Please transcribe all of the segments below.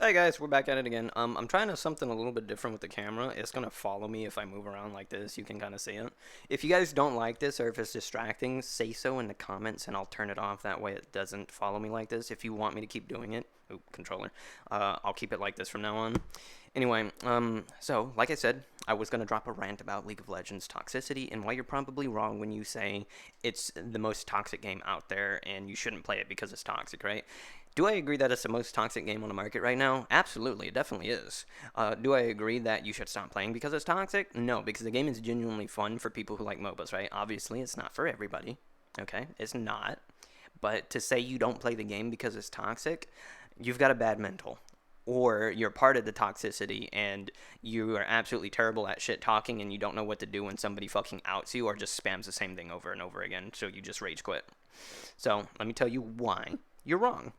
Hey guys, we're back at it again. I'm trying something a little bit different with the camera. It's gonna follow me if I move around like this. You can kind of see it. If you guys don't like this or if it's distracting, say so in the comments and I'll turn it off. That way it doesn't follow me like this. If you want me to keep doing it, oop, controller, I'll keep it like this from now on. Anyway, so like I said, I was gonna drop a rant about League of Legends toxicity and why you're probably wrong when you say it's the most toxic game out there and you shouldn't play it because it's toxic, right? Do I agree that it's the most toxic game on the market right now? Absolutely, it definitely is. Do I agree that you should stop playing because it's toxic? No, because the game is genuinely fun for people who like MOBAs, right? Obviously, it's not for everybody. Okay, it's not. But to say you don't play the game because it's toxic, you've got a bad mental. Or you're part of the toxicity and you are absolutely terrible at shit talking and you don't know what to do when somebody fucking outs you or just spams the same thing over and over again, so you just rage quit. So let me tell you why you're wrong.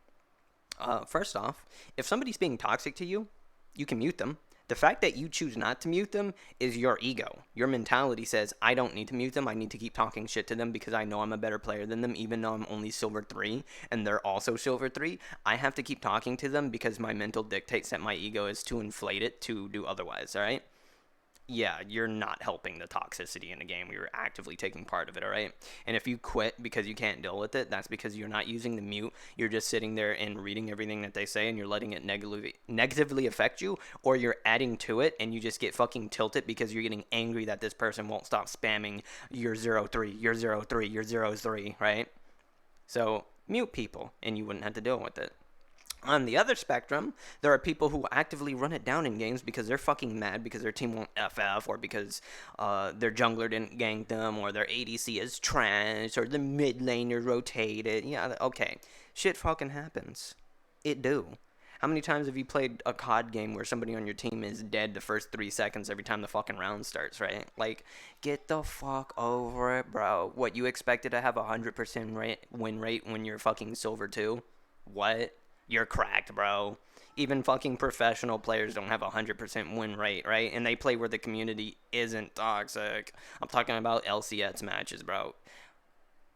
First off, if somebody's being toxic to you, you can mute them. The fact that you choose not to mute them is your ego. Your mentality says, I don't need to mute them. I need to keep talking shit to them because I know I'm a better player than them, even though I'm only silver 3 and they're also silver 3. I have to keep talking to them because my mental dictates that my ego is too inflated to do otherwise, all right? Yeah, you're not helping the toxicity in the game. You're actively taking part of it, all right? And if you quit because you can't deal with it, that's because you're not using the mute. You're just sitting there and reading everything that they say and you're letting it negatively affect you, or you're adding to it and you just get fucking tilted because you're getting angry that this person won't stop spamming your 03, your 03, your 03, right? So mute people and you wouldn't have to deal with it. On the other spectrum, there are people who actively run it down in games because they're fucking mad because their team won't FF, or because their jungler didn't gank them, or their ADC is trash, or the mid laner rotated. Yeah, okay. Shit fucking happens. It do. How many times have you played a COD game where somebody on your team is dead the first 3 seconds every time the fucking round starts, right? Like, get the fuck over it, bro. What, you expected to have a 100% win rate when you're fucking silver 2? What? You're cracked, bro. Even fucking professional players don't have a 100% win rate, right? And they play where the community isn't toxic. I'm talking about LCS matches, bro.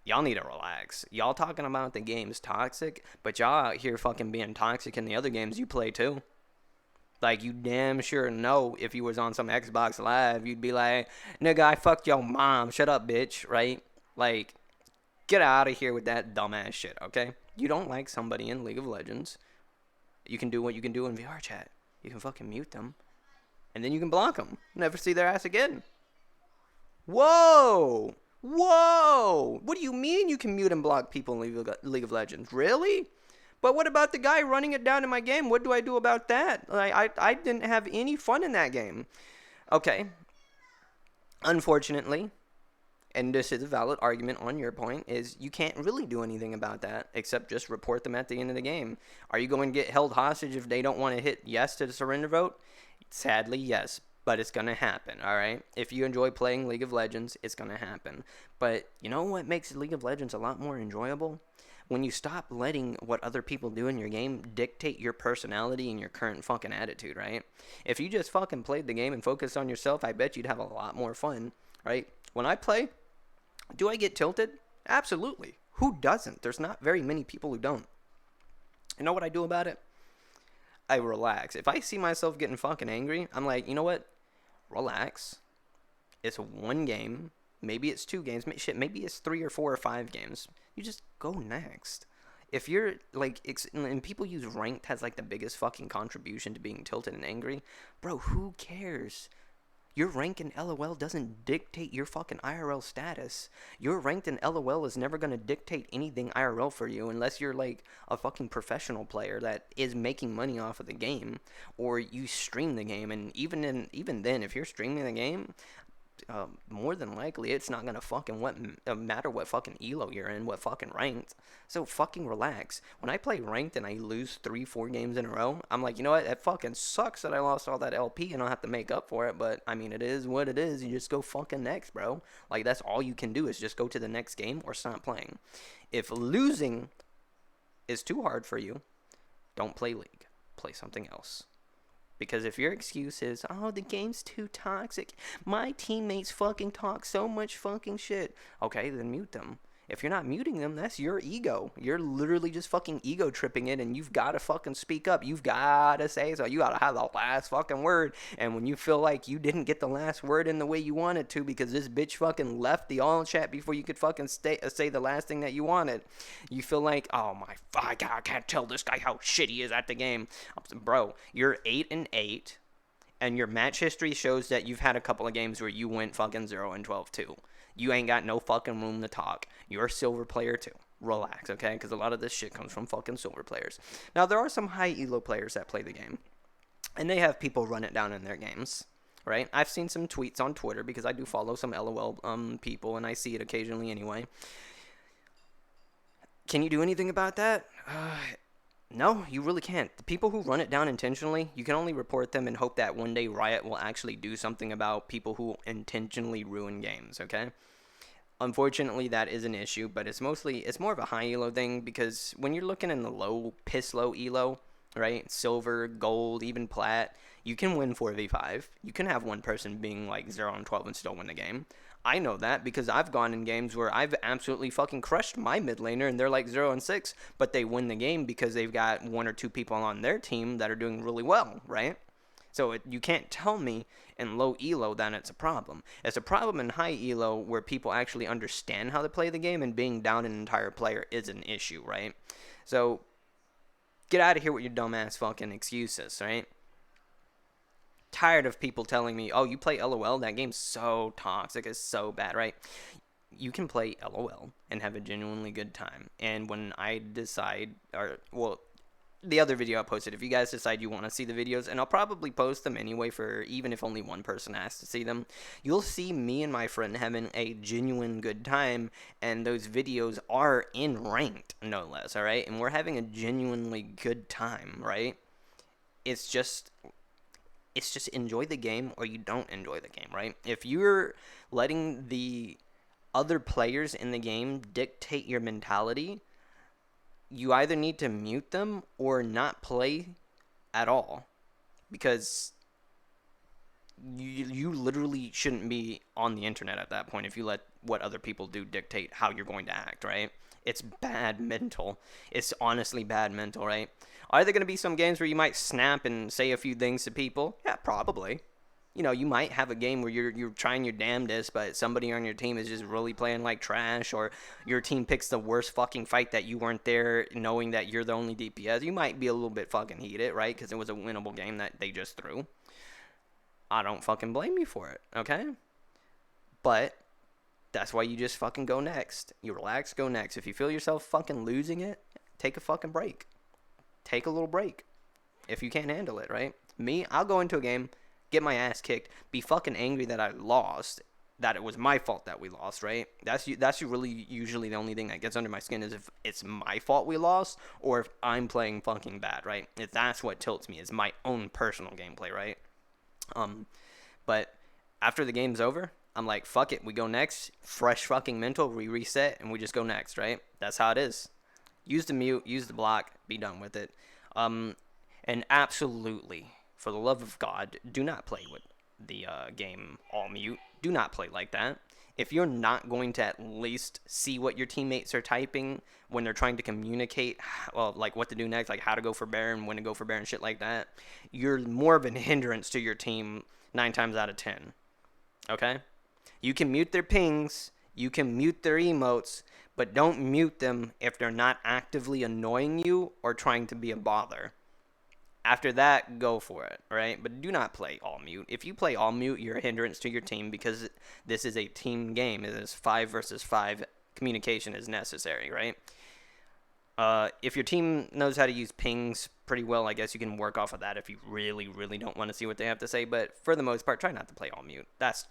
Y'all need to relax. Y'all talking about the game's toxic, but y'all out here fucking being toxic in the other games you play too. Like, you damn sure know if you was on some Xbox Live, you'd be like, nigga, I fucked your mom. Shut up, bitch, right? Like, get out of here with that dumbass shit, okay? You don't like somebody in League of Legends, you can do what you can do in VR chat. You can fucking mute them, and then you can block them. Never see their ass again. Whoa! Whoa! What do you mean you can mute and block people in League of Legends? Really? But what about the guy running it down in my game? What do I do about that? I didn't have any fun in that game. Okay. Unfortunately, and this is a valid argument on your point, is you can't really do anything about that except just report them at the end of the game. Are you going to get held hostage if they don't want to hit yes to the surrender vote? Sadly, yes, but it's going to happen, all right? If you enjoy playing League of Legends, it's going to happen. But you know what makes League of Legends a lot more enjoyable? When you stop letting what other people do in your game dictate your personality and your current fucking attitude, right? If you just fucking played the game and focused on yourself, I bet you'd have a lot more fun, right? When I play, do I get tilted? Absolutely. Who doesn't? There's not very many people who don't. You know what I do about it? I relax. If I see myself getting fucking angry, I'm like, you know what? Relax. It's one game. Maybe it's 2 games. Shit, maybe it's 3 or 4 or 5 games. You just go next. If you're like, and people use ranked has like the biggest fucking contribution to being tilted and angry, bro, who cares? Your rank in LOL doesn't dictate your fucking IRL status. Your rank in LOL is never going to dictate anything IRL for you unless you're like a fucking professional player that is making money off of the game, or you stream the game. And even then, if you're streaming the game, more than likely it's not gonna fucking matter what fucking elo you're in, what fucking ranked. So fucking relax. When I play ranked and I lose 3 4 games in a row, I'm like, you know what, that fucking sucks that I lost all that LP and I'll have to make up for it. But I mean, it is what it is. You just go fucking next, bro. Like, that's all you can do, is just go to the next game or stop playing. If losing is too hard for you, don't play League, play something else. Because if your excuse is, oh, the game's too toxic, my teammates fucking talk so much fucking shit, okay, then mute them. If you're not muting them, that's your ego. You're literally just fucking ego tripping it, and you've got to fucking speak up. You've got to say so. You got to have the last fucking word. And when you feel like you didn't get the last word in the way you wanted to because this bitch fucking left the all chat before you could fucking say the last thing that you wanted, you feel like, oh my fuck, I can't tell this guy how shit he is at the game. Bro, you're 8-8. And your match history shows that you've had a couple of games where you went fucking 0-12 too. You ain't got no fucking room to talk. You're a silver player too. Relax, okay? Because a lot of this shit comes from fucking silver players. Now, there are some high elo players that play the game. And they have people run it down in their games, right? I've seen some tweets on Twitter because I do follow some LOL people, and I see it occasionally anyway. Can you do anything about that? No, you really can't. The people who run it down intentionally, you can only report them and hope that one day Riot will actually do something about people who intentionally ruin games, okay? Unfortunately, that is an issue, but it's more of a high elo thing because when you're looking in the piss low elo, right? Silver, gold, even plat, you can win 4v5. You can have one person being like 0-12 and still win the game. I know that because I've gone in games where I've absolutely fucking crushed my mid laner and they're like 0-6, but they win the game because they've got one or two people on their team that are doing really well, right? So you can't tell me in low elo that it's a problem. It's a problem in high elo where people actually understand how to play the game, and being down an entire player is an issue, right? So get out of here with your dumbass fucking excuses, right? Tired of people telling me, oh, you play LOL, that game's so toxic, it's so bad, right? You can play LOL and have a genuinely good time. And when I decide, the other video I posted, if you guys decide you want to see the videos, and I'll probably post them anyway for even if only one person has to see them, you'll see me and my friend having a genuine good time, and those videos are in ranked, no less, alright? And we're having a genuinely good time, right? It's just enjoy the game or you don't enjoy the game, right? If you're letting the other players in the game dictate your mentality, you either need to mute them or not play at all, because you literally shouldn't be on the internet at that point if you let what other people do dictate how you're going to act, right? It's bad mental. It's honestly bad mental, right? Are there going to be some games where you might snap and say a few things to people? Yeah, probably. You know, you might have a game where you're trying your damnedest, but somebody on your team is just really playing like trash, or your team picks the worst fucking fight that you weren't there knowing that you're the only DPS. You might be a little bit fucking heated, right? Because it was a winnable game that they just threw. I don't fucking blame you for it, okay? But that's why you just fucking go next. You relax, go next. If you feel yourself fucking losing it, take a fucking break. Take a little break if you can't handle it, right? Me, I'll go into a game, get my ass kicked, be fucking angry that I lost, that it was my fault that we lost, right? That's really usually the only thing that gets under my skin, is if it's my fault we lost or if I'm playing fucking bad, right? If that's what tilts me, is my own personal gameplay, right? But after the game's over, I'm like, fuck it, we go next, fresh fucking mental, we reset, and we just go next, right? That's how it is. Use the mute, use the block, be done with it. And absolutely, for the love of God, do not play with the game all mute. Do not play like that. If you're not going to at least see what your teammates are typing when they're trying to communicate, well, like what to do next, like how to go for Baron, when to go for Baron, shit like that, you're more of an hindrance to your team 9 times out of 10. Okay? You can mute their pings, you can mute their emotes, but don't mute them if they're not actively annoying you or trying to be a bother. After that, go for it, right? But do not play all mute. If you play all mute, you're a hindrance to your team, because this is a team game. It is 5 versus 5. Communication is necessary, right? If your team knows how to use pings pretty well, I guess you can work off of that if you really, really don't want to see what they have to say. But for the most part, try not to play all mute. That's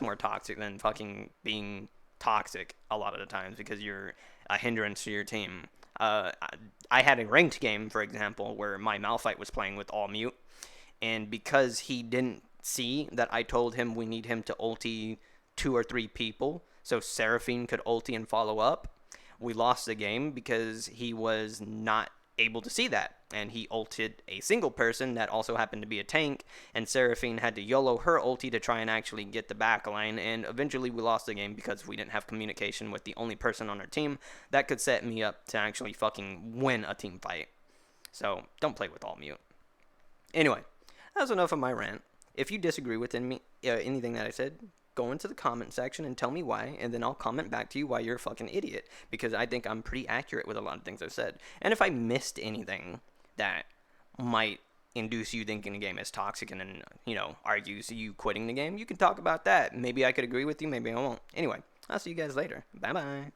more toxic than fucking being toxic a lot of the times, because you're a hindrance to your team. I had a ranked game, for example, where my Malphite was playing with all mute, and because he didn't see that I told him we need him to ulti 2 or 3 people so Seraphine could ulti and follow up, we lost the game because he was not able to see that, and he ulted a single person that also happened to be a tank, and Seraphine had to YOLO her ulti to try and actually get the backline, and eventually we lost the game because we didn't have communication with the only person on our team that could set me up to actually fucking win a team fight. So don't play with alt mute. Anyway, that's enough of my rant. If you disagree with anything that I said, go into the comment section and tell me why, and then I'll comment back to you why you're a fucking idiot, because I think I'm pretty accurate with a lot of things I've said. And if I missed anything that might induce you thinking the game is toxic and then, argues you quitting the game, you can talk about that. Maybe I could agree with you, maybe I won't. Anyway, I'll see you guys later. Bye-bye.